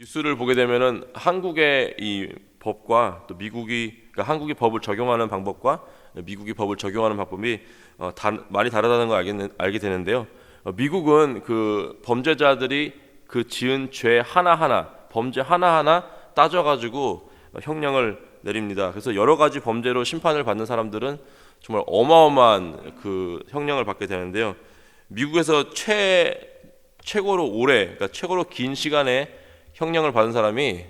뉴스를 보게 되면은 한국의 이 법과 또 그러니까 한국이 법을 적용하는 방법과 미국이 법을 적용하는 방법이 많이 다르다는 걸 알게 되는데요. 미국은 그 범죄자들이 그 지은 죄 하나하나, 범죄 하나하나 따져가지고 형량을 내립니다. 그래서 여러 가지 범죄로 심판을 받는 사람들은 정말 어마어마한 그 형량을 받게 되는데요. 미국에서 최고로 오래, 그러니까 최고로 긴 시간에 형량을 받은 사람이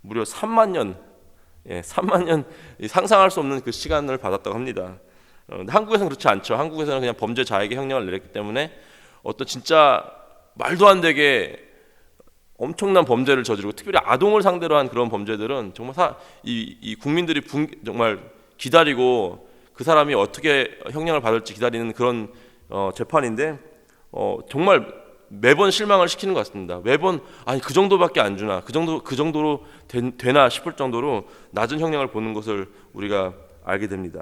무려 3만 년, 3만 년 상상할 수 없는 그 시간을 받았다고 합니다. 근데 한국에서는 그렇지 않죠. 한국에서는 그냥 범죄자에게 형량을 내렸기 때문에 어떤 진짜 말도 안 되게 엄청난 범죄를 저지르고 특별히 아동을 상대로 한 그런 범죄들은 정말 이 국민들이 정말 기다리고 그 사람이 어떻게 형량을 받을지 기다리는 그런 재판인데 정말 매번 실망을 시키는 것 같습니다. 매번 아니 그 정도밖에 안 주나, 그 정도로 되나 싶을 정도로 낮은 형량을 보는 것을 우리가 알게 됩니다.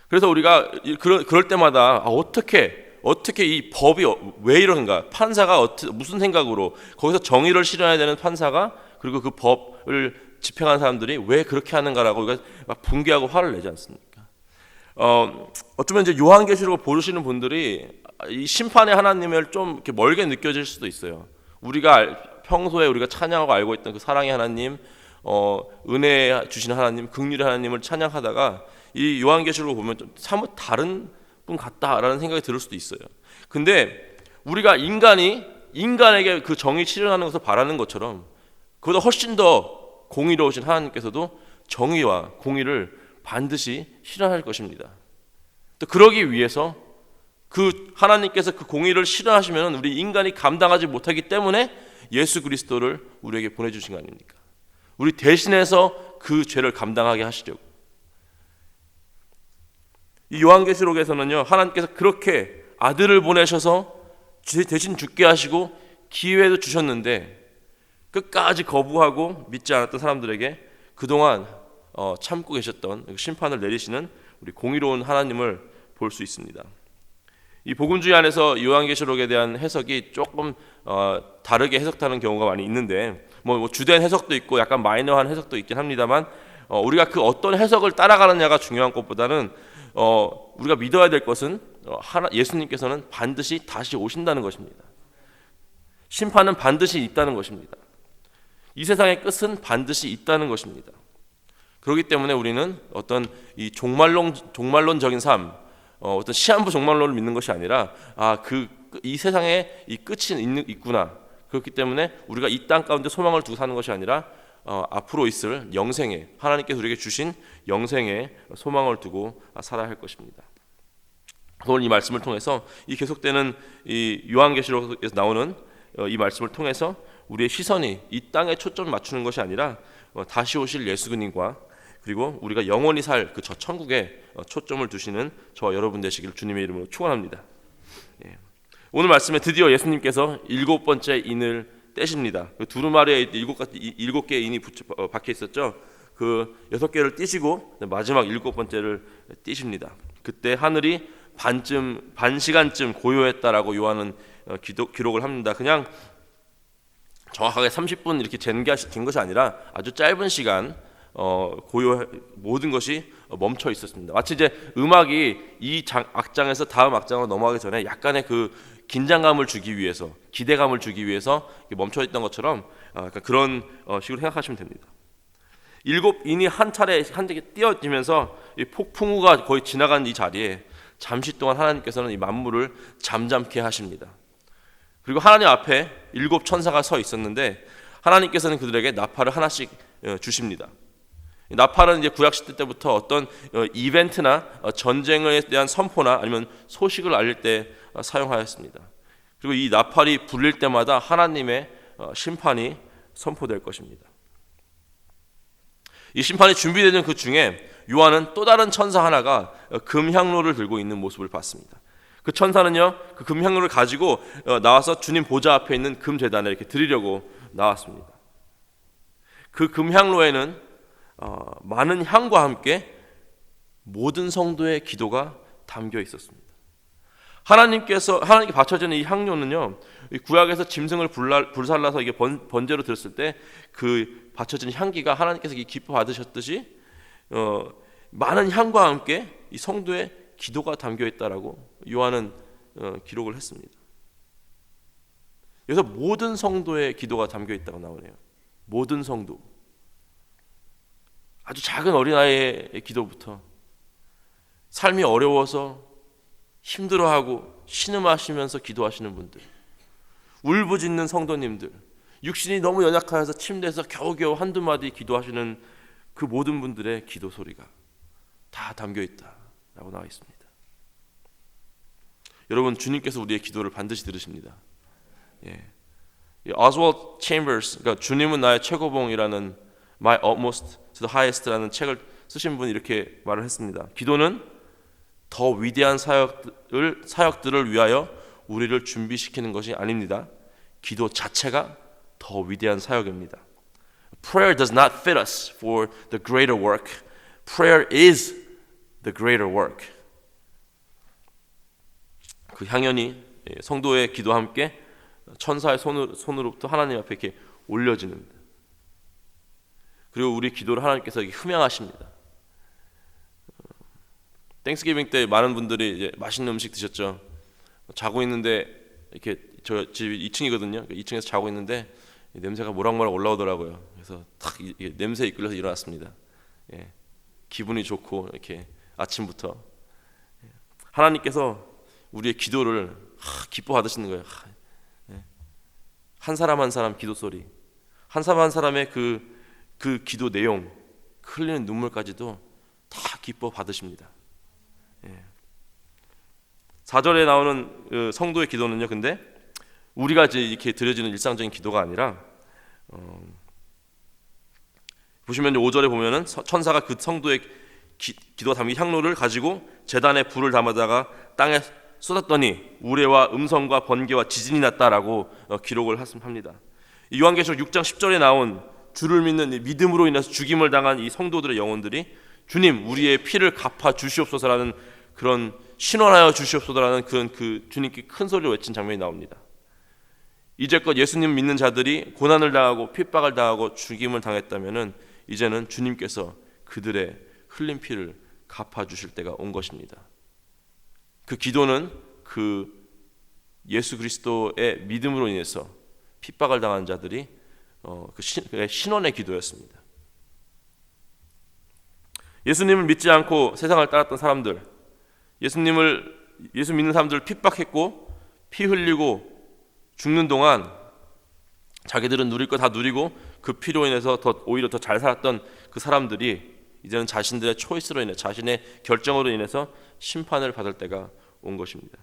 그래서 우리가 그럴 때마다 어떻게 이 법이 왜 이런가? 판사가 무슨 생각으로 거기서 정의를 실현해야 되는 판사가 그리고 그 법을 집행하는 사람들이 왜 그렇게 하는가라고 우리가 막 분개하고 화를 내지 않습니까? 어쩌면 이제 요한계시록을 보시는 분들이 이 심판의 하나님을 좀 이렇게 멀게 느껴질 수도 있어요. 평소에 우리가 찬양하고 알고 있던 그 사랑의 하나님, 은혜 주시는 하나님, 긍휼의 하나님을 찬양하다가 이 요한계시록을 보면 좀 사뭇 다른 분 같다라는 생각이 들 수도 있어요. 근데 우리가 인간에게 그 정의 실현하는 것을 바라는 것처럼 그보다 훨씬 더 공의로우신 하나님께서도 정의와 공의를 반드시 실현할 것입니다. 또 그러기 위해서 그 하나님께서 그 공의를 실현하시면 우리 인간이 감당하지 못하기 때문에 예수 그리스도를 우리에게 보내주신 거 아닙니까? 우리 대신해서 그 죄를 감당하게 하시려고. 이 요한계시록에서는요, 하나님께서 그렇게 아들을 보내셔서 대신 죽게 하시고 기회도 주셨는데 끝까지 거부하고 믿지 않았던 사람들에게 그동안 참고 계셨던 심판을 내리시는 우리 공의로운 하나님을 볼 수 있습니다. 이 복음주의 안에서 요한계시록에 대한 해석이 조금 다르게 해석하는 경우가 많이 있는데 뭐 주된 해석도 있고 약간 마이너한 해석도 있긴 합니다만 우리가 그 어떤 해석을 따라가느냐가 중요한 것보다는 우리가 믿어야 될 것은 예수님께서는 반드시 다시 오신다는 것입니다. 심판은 반드시 있다는 것입니다. 이 세상의 끝은 반드시 있다는 것입니다. 그렇기 때문에 우리는 어떤 이 종말론적인 삶, 어떤 시한부 종말론을 믿는 것이 아니라 이 세상에 이 끝이 있구나. 그렇기 때문에 우리가 이 땅 가운데 소망을 두고 사는 것이 아니라 앞으로 있을 영생에 하나님께서 우리에게 주신 영생에 소망을 두고 살아야 할 것입니다. 오늘 이 말씀을 통해서 이 계속되는 이 요한계시록에서 나오는 이 말씀을 통해서 우리의 시선이 이 땅에 초점을 맞추는 것이 아니라 다시 오실 예수님과 그리고 우리가 영원히 살 그 저 천국에 초점을 두시는 저와 여러분 되시기를 주님의 이름으로 축원합니다. 오늘 말씀에 드디어 예수님께서 7번째 인을 떼십니다. 그 두루마리에 7개의 인이 박혀 있었죠. 그 6개를 떼시고 마지막 7번째를 떼십니다. 그때 하늘이 반 시간쯤 고요했다라고 요한은 기록을 합니다. 그냥 정확하게 30분 이렇게 잰 것이 아니라 아주 짧은 시간 모든 것이 멈춰 있었습니다. 마치 이제 음악이 이 악장에서 다음 악장으로 넘어가기 전에 약간의 그 긴장감을 주기 위해서, 기대감을 주기 위해서 멈춰 있던 것처럼 그런 식으로 생각하시면 됩니다. 7인이 한 차례 띄어지면서 이 폭풍우가 거의 지나간 이 자리에 잠시 동안 하나님께서는 이 만물을 잠잠케 하십니다. 그리고 하나님 앞에 7 천사가 서 있었는데 하나님께서는 그들에게 나팔을 하나씩 주십니다. 나팔은 이제 구약 시대 때부터 어떤 이벤트나 전쟁에 대한 선포나 아니면 소식을 알릴 때 사용하였습니다. 그리고 이 나팔이 불릴 때마다 하나님의 심판이 선포될 것입니다. 이 심판이 준비되는 그 중에 요한은 또 다른 천사 하나가 금향로를 들고 있는 모습을 봤습니다. 그 천사는요, 그 금향로를 가지고 나와서 주님 보좌 앞에 있는 금제단에 이렇게 드리려고 나왔습니다. 그 금향로에는 많은 향과 함께 모든 성도의 기도가 담겨 있었습니다. 하나님께 바쳐지는 이 향료는요, 이 구약에서 짐승을 불살라서 이게 번제로 드렸을 때 그 바쳐진 향기가 하나님께서 기뻐 받으셨듯이 많은 향과 함께 이 성도의 기도가 담겨 있다라고 요한은 기록을 했습니다. 그래서 모든 성도의 기도가 담겨 있다고 나오네요. 모든 성도, 아주 작은 어린아이의 기도부터 삶이 어려워서 힘들어하고 신음하시면서 기도하시는 분들, 울부짖는 성도님들, 육신이 너무 연약하여서 침대에서 겨우겨우 한두 마디 기도하시는 그 모든 분들의 기도 소리가 다 담겨 있다라고 나와 있습니다. 여러분, 주님께서 우리의 기도를 반드시 들으십니다. 오스월드 체인버스, 그러니까 주님은 나의 최고봉이라는 My Utmost to the Highest라는 책을 쓰신 분이 이렇게 말을 했습니다. 기도는 더 위대한 사역들을 위하여 우리를 준비시키는 것이 아닙니다. 기도 자체가 더 위대한 사역입니다. Prayer does not fit us for the greater work. Prayer is the greater work. 그 향연이 성도의 기도와 함께 천사의 손으로부터 하나님 앞에 이렇게 올려지는, 그리고 우리 기도를 하나님께서 흠양하십니다. 땡스기빙 때 많은 분들이 이제 맛있는 음식 드셨죠. 자고 있는데 이렇게 저 집이 2층이거든요. 2층에서 자고 있는데 냄새가 모락모락 올라오더라고요. 그래서 탁 냄새에 이끌려서 일어났습니다. 기분이 좋고 이렇게 아침부터 하나님께서 우리의 기도를 기뻐 받으시는 거예요. 한 사람 한 사람 기도 소리, 한 사람 한 사람의 그 기도 내용, 흘리는 눈물까지도 다 기뻐 받으십니다. 4절에 나오는 성도의 기도는요, 근데 우리가 이제 이렇게 드려지는 일상적인 기도가 아니라 보시면 5절에 보면은 천사가 그 성도의 기도가 담긴 향로를 가지고 제단에 불을 담아다가 땅에 쏟았더니 우레와 음성과 번개와 지진이 났다라고 기록을 합니다. 요한계시록 6장 10절에 나온 주를 믿는 믿음으로 인해서 죽임을 당한 이 성도들의 영혼들이 주님, 우리의 피를 갚아 주시옵소서라는 그런 신원하여 주시옵소서라는 그 주님께 큰 소리로 외친 장면이 나옵니다. 이제껏 예수님 믿는 자들이 고난을 당하고 핍박을 당하고 죽임을 당했다면은 이제는 주님께서 그들의 흘린 피를 갚아 주실 때가 온 것입니다. 그 기도는 그 예수 그리스도의 믿음으로 인해서 핍박을 당한 자들이 그 신원의 기도였습니다. 예수님을 믿지 않고 세상을 따랐던 사람들, 예수 믿는 사람들을 핍박했고 피 흘리고 죽는 동안 자기들은 누릴 거 다 누리고 그 피로 인해서 오히려 더 잘 살았던 그 사람들이 이제는 자신들의 초이스로 인해 자신의 결정으로 인해서 심판을 받을 때가 온 것입니다.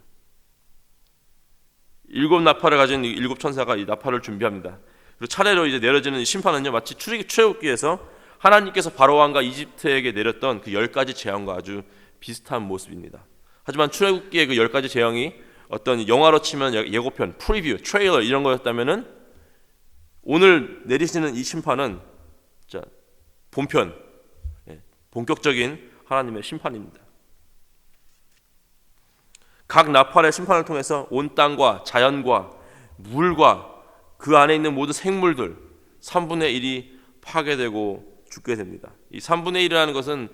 7 나팔을 가진 7 천사가 이 나팔을 준비합니다. 그리고 차례로 이제 내려지는 이 심판은요, 마치 출애굽기에서 하나님께서 바로왕과 이집트에게 내렸던 그 10가지 재앙과 아주 비슷한 모습입니다. 하지만 출애굽기의 그 10가지 재앙이 어떤 영화로 치면 예고편, 프리뷰, 트레일러 이런 거였다면은 오늘 내리시는 이 심판은 본편, 본격적인 하나님의 심판입니다. 각 나팔의 심판을 통해서 온 땅과 자연과 물과 그 안에 있는 모든 생물들 3분의 1이 파괴되고 죽게 됩니다. 이 3분의 1이라는 것은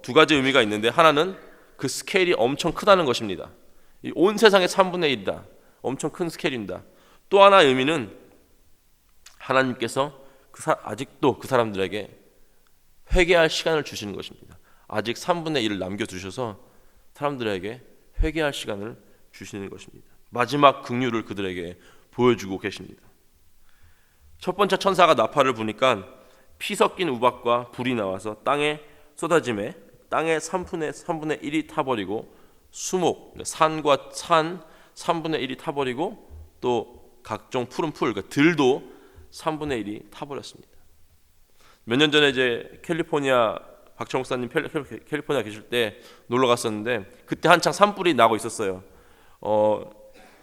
두 가지 의미가 있는데, 하나는 그 스케일이 엄청 크다는 것입니다. 온 세상의 3분의 1이다. 엄청 큰 스케일입니다. 또 하나의 의미는 하나님께서 아직도 그 사람들에게 회개할 시간을 주시는 것입니다. 아직 3분의 1을 남겨두셔서 사람들에게 회개할 시간을 주시는 것입니다. 마지막 긍휼을 그들에게 보여주고 계십니다. 첫 번째 천사가 나팔을 부니까 피 섞인 우박과 불이 나와서 땅에 쏟아짐에 땅의 3분의 1이 타버리고 수목, 산과 산 3분의 1이 타버리고 또 각종 푸른 풀, 그러니까 들도 3분의 1이 타버렸습니다. 몇 년 전에 이제 캘리포니아 박철 목사님 캘리포니아 계실 때 놀러 갔었는데 그때 한창 산불이 나고 있었어요.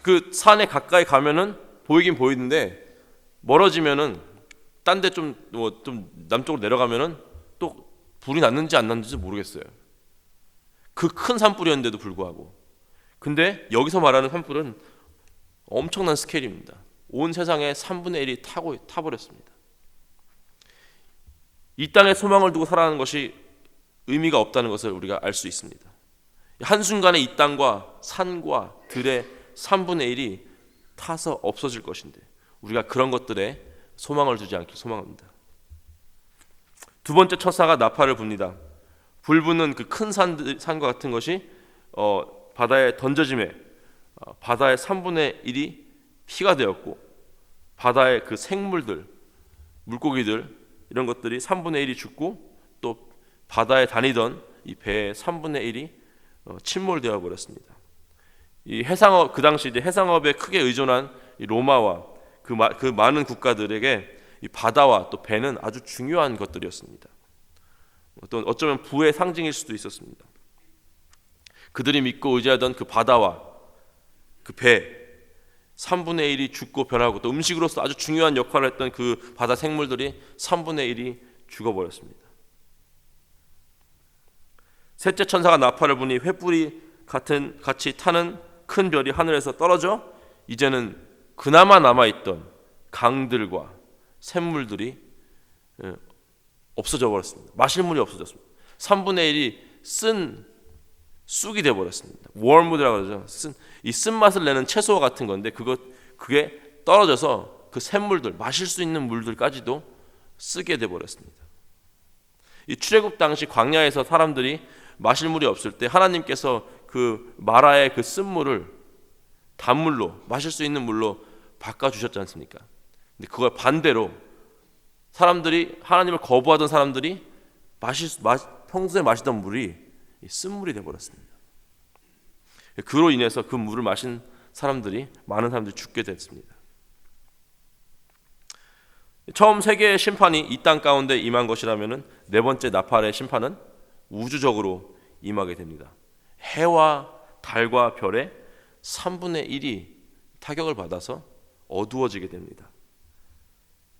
그 산에 가까이 가면은 보이긴 보이는데 멀어지면은 딴 데 좀 남쪽으로 내려가면은 또 불이 났는지 안 났는지 모르겠어요. 그 큰 산불이었는데도 불구하고 근데 여기서 말하는 산불은 엄청난 스케일입니다. 온 세상의 3분의 1이 타버렸습니다. 이 땅에 소망을 두고 살아가는 것이 의미가 없다는 것을 우리가 알 수 있습니다. 한순간에 이 땅과 산과 들의 3분의 1이 타서 없어질 것인데 우리가 그런 것들에 소망을 두지 않길 소망합니다. 두 번째 천사가 나팔을 붑니다. 불붙는 그 큰 산과 같은 것이 바다에 던져짐에 바다의 3분의 1이 피가 되었고 바다의 그 생물들, 물고기들 이런 것들이 3분의 1이 죽고 또 바다에 다니던 이 배의 3분의 1이 침몰되어 버렸습니다. 이 해상업, 그 당시 이제 해상업에 크게 의존한 이 로마와 그 많은 국가들에게 이 바다와 또 배는 아주 중요한 것들이었습니다. 또 어쩌면 부의 상징일 수도 있었습니다. 그들이 믿고 의지하던 그 바다와 그 배 3분의 1이 죽고 변하고 또 음식으로서 아주 중요한 역할을 했던 그 바다 생물들이 3분의 1이 죽어버렸습니다. 셋째 천사가 나팔을 부니 횃불이 같이 타는 큰 별이 하늘에서 떨어져 이제는 그나마 남아있던 강들과 샘물들이 없어져 버렸습니다. 마실 물이 없어졌습니다. 3분의 1이 쓴 쑥이 되어버렸습니다. 월무드라고 그러죠. 이 쓴맛을 내는 채소 같은 건데 그게 떨어져서 그 샘물들, 마실 수 있는 물들까지도 쓰게 되어버렸습니다. 이 출애굽 당시 광야에서 사람들이 마실 물이 없을 때 하나님께서 그 마라의 그 쓴물을 단물로, 마실 수 있는 물로 바꿔주셨지 않습니까? 근데 그걸 반대로 사람들이, 하나님을 거부하던 사람들이 평소에 마시던 물이 쓴물이 되어버렸습니다. 그로 인해서 그 물을 마신 사람들이, 많은 사람들이 죽게 됐습니다. 처음 세계의 심판이 이 땅 가운데 임한 것이라면 네 번째 나팔의 심판은 우주적으로 임하게 됩니다. 해와 달과 별의 3분의 1이 타격을 받아서 어두워지게 됩니다.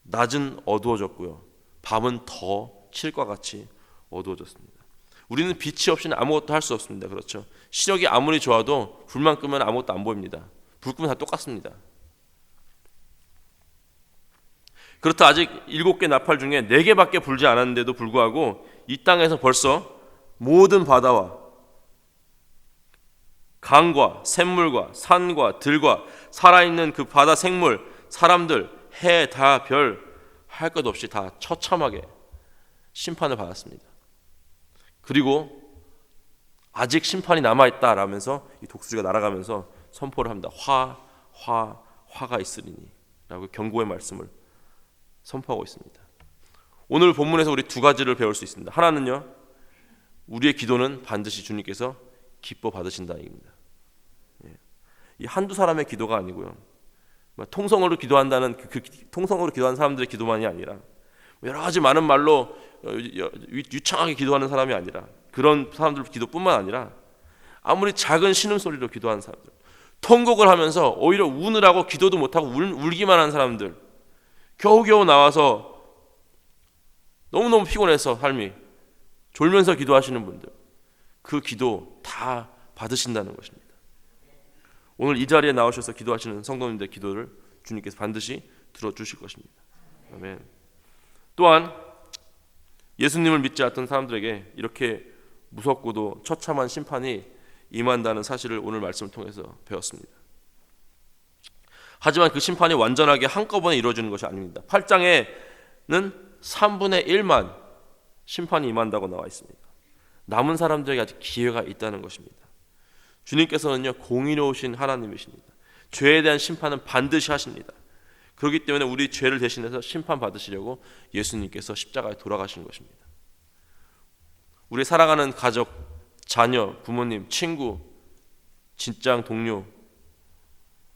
낮은 어두워졌고요, 밤은 더 칠과 같이 어두워졌습니다. 우리는 빛이 없이는 아무것도 할 수 없습니다. 그렇죠? 시력이 아무리 좋아도 불만 끄면 아무것도 안 보입니다. 불 끄면 다 똑같습니다. 그렇다 아직 7개 나팔 중에 4개밖에 불지 않았는데도 불구하고 이 땅에서 벌써 모든 바다와 강과 샘물과 산과 들과 살아있는 그 바다 생물, 사람들, 해, 다, 별 할 것 없이 다 처참하게 심판을 받았습니다. 그리고 아직 심판이 남아있다라면서 이 독수리가 날아가면서 선포를 합니다. 화가 있으리니 라고 경고의 말씀을 선포하고 있습니다. 오늘 본문에서 우리 두 가지를 배울 수 있습니다. 하나는요, 우리의 기도는 반드시 주님께서 기뻐 받으신다는 얘기입니다. 이 한두 사람의 기도가 아니고요, 통성으로 기도한다는 통성으로 기도하는 사람들의 기도만이 아니라 여러 가지 많은 말로 유창하게 기도하는 사람이 아니라, 그런 사람들 기도뿐만 아니라 아무리 작은 신음소리로 기도하는 사람들, 통곡을 하면서 오히려 우느라고 기도도 못하고 울기만 한 사람들, 겨우겨우 나와서 너무너무 피곤해서 삶이 졸면서 기도하시는 분들, 그 기도 다 받으신다는 것입니다. 오늘 이 자리에 나오셔서 기도하시는 성도님들의 기도를 주님께서 반드시 들어주실 것입니다. 아멘. 또한 예수님을 믿지 않던 사람들에게 이렇게 무섭고도 처참한 심판이 임한다는 사실을 오늘 말씀을 통해서 배웠습니다. 하지만 그 심판이 완전하게 한꺼번에 이루어지는 것이 아닙니다. 8장에는 3분의 1만 심판이 임한다고 나와 있습니다. 남은 사람들에게 아직 기회가 있다는 것입니다. 주님께서는요, 공의로우신 하나님이십니다. 죄에 대한 심판은 반드시 하십니다. 그렇기 때문에 우리 죄를 대신해서 심판 받으시려고 예수님께서 십자가에 돌아가신 것입니다. 우리 사랑하는 가족, 자녀, 부모님, 친구, 직장 동료,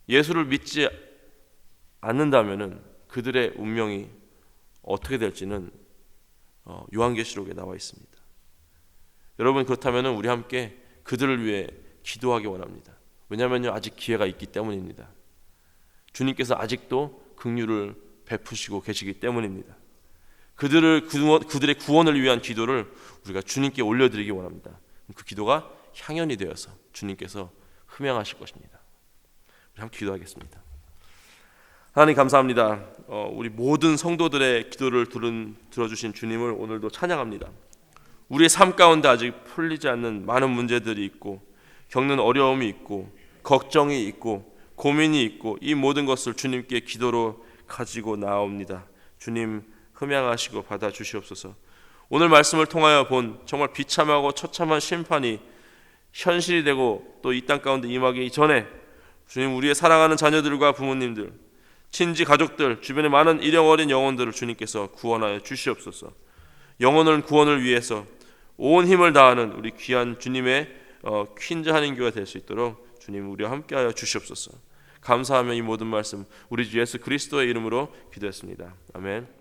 예수를 믿지 않는다면은 그들의 운명이 어떻게 될지는 요한계시록에 나와 있습니다. 여러분, 그렇다면은 우리 함께 그들을 위해 기도하기 원합니다. 왜냐하면요, 아직 기회가 있기 때문입니다. 주님께서 아직도 긍휼을 베푸시고 계시기 때문입니다. 그들의 구원을 위한 기도를 우리가 주님께 올려드리기 원합니다. 그 기도가 향연이 되어서 주님께서 흠양하실 것입니다. 우리 함께 기도하겠습니다. 하나님 감사합니다. 우리 모든 성도들의 기도를 들어주신 주님을 오늘도 찬양합니다. 우리의 삶 가운데 아직 풀리지 않는 많은 문제들이 있고 겪는 어려움이 있고 걱정이 있고 고민이 있고 이 모든 것을 주님께 기도로 가지고 나옵니다. 주님 흠양하시고 받아주시옵소서. 오늘 말씀을 통하여 본 정말 비참하고 처참한 심판이 현실이 되고 또 이 땅 가운데 임하기 전에 주님 우리의 사랑하는 자녀들과 부모님들, 친지 가족들, 주변의 많은 일영어린 영혼들을 주님께서 구원하여 주시옵소서. 영혼을 구원을 위해서 온 힘을 다하는 우리 귀한 주님의 퀸즈 한인교가 될 수 있도록 주님 우리와 함께하여 주시옵소서. 감사하며 이 모든 말씀 우리 주 예수 그리스도의 이름으로 기도했습니다. 아멘.